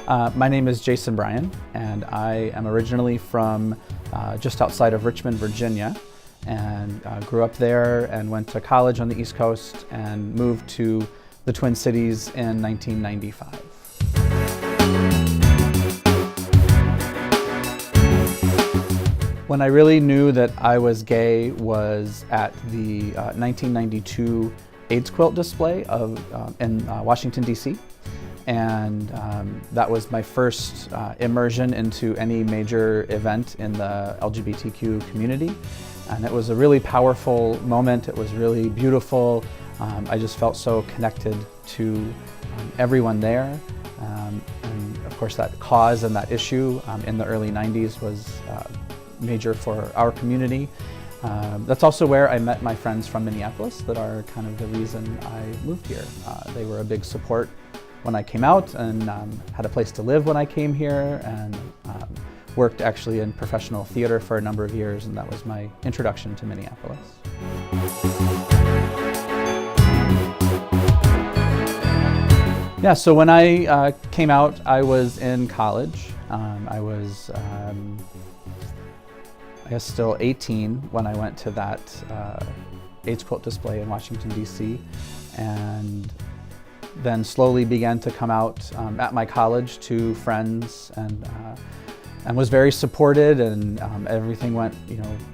My name is Jason Bryan, and I am originally from just outside of Richmond, Virginia, and grew up there and went to college on the East Coast and moved to the Twin Cities in 1995. When I really knew that I was gay was at the 1992 AIDS quilt display in Washington, D.C. And that was my first immersion into any major event in the LGBTQ community. And it was a really powerful moment. It was really beautiful. I just felt so connected to everyone there. And of course that cause and that issue in the early 90s was major for our community. That's also where I met my friends from Minneapolis that are kind of the reason I moved here. They were a big support when I came out and had a place to live when I came here, and worked actually in professional theater for a number of years, and that was my introduction to Minneapolis. Yeah, so when I came out, I was in college. I was I guess still 18 when I went to that AIDS quilt display in Washington, D.C. and then slowly began to come out at my college to friends, and was very supported, and everything went,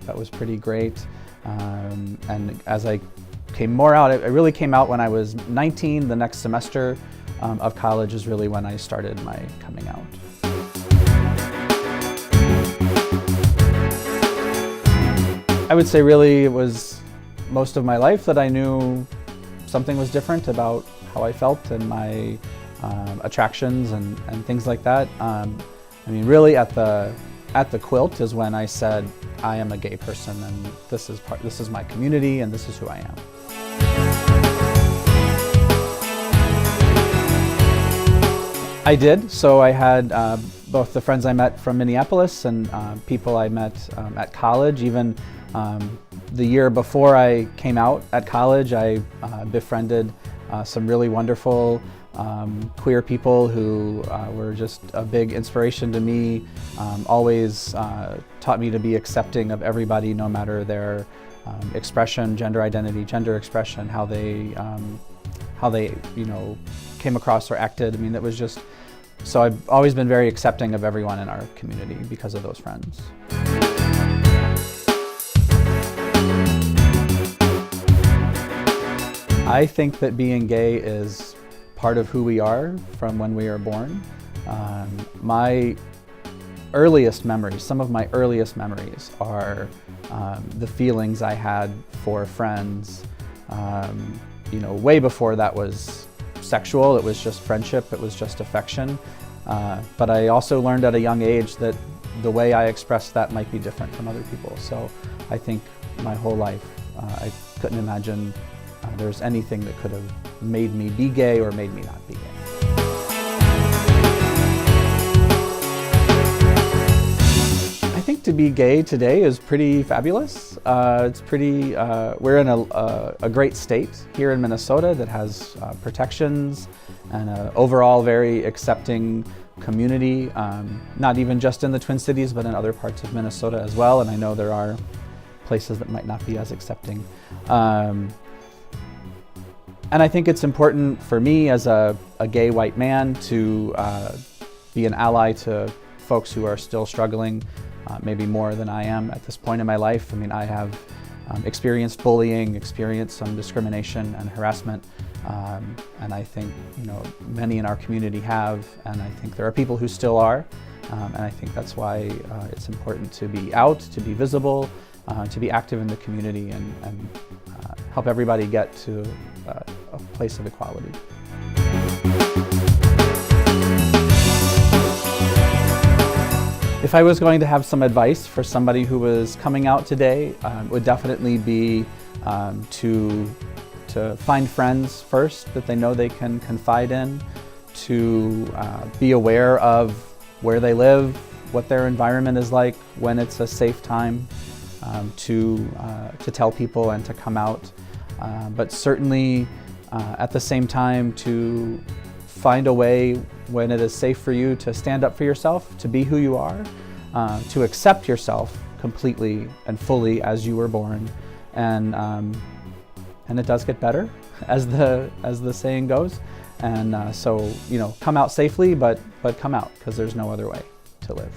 that was pretty great. And as I came more out, I really came out when I was 19. The next semester of college is really when I started my coming out. I would say really it was most of my life that I knew something was different about how I felt and my attractions and things like that. I mean, really at the quilt is when I said I am a gay person, and this is my community, and this is who I am. I did. So I had both the friends I met from Minneapolis and people I met at college. Even the year before I came out at college, I befriended some really wonderful queer people who were just a big inspiration to me, always taught me to be accepting of everybody, no matter their expression, gender identity, gender expression, how they came across or acted. I mean, it was just, so I've always been very accepting of everyone in our community because of those friends. I think that being gay is part of who we are from when we are born. My earliest memories, some of my earliest memories are the feelings I had for friends. Way before that was sexual, it was just friendship, it was just affection. But I also learned at a young age that the way I expressed that might be different from other people. So I think my whole life, I couldn't imagine there's anything that could have made me be gay or made me not be gay. I think to be gay today is pretty fabulous. It's pretty, we're in a great state here in Minnesota that has protections and an overall very accepting community, not even just in the Twin Cities, but in other parts of Minnesota as well. And I know there are places that might not be as accepting. And I think it's important for me as a gay white man to be an ally to folks who are still struggling, maybe more than I am at this point in my life. I mean, I have experienced bullying, experienced some discrimination and harassment, and I think many in our community have, and I think there are people who still are, and I think that's why it's important to be out, to be visible, to be active in the community, and help everybody get to a place of equality. If I was going to have some advice for somebody who was coming out today, it would definitely be to find friends first that they know they can confide in, to be aware of where they live, what their environment is like, when it's a safe time to tell people and to come out. But certainly at the same time to find a way when it is safe for you to stand up for yourself, to be who you are, to accept yourself completely and fully as you were born, and it does get better, as the saying goes. And so, you know, come out safely, but come out, because there's no other way to live.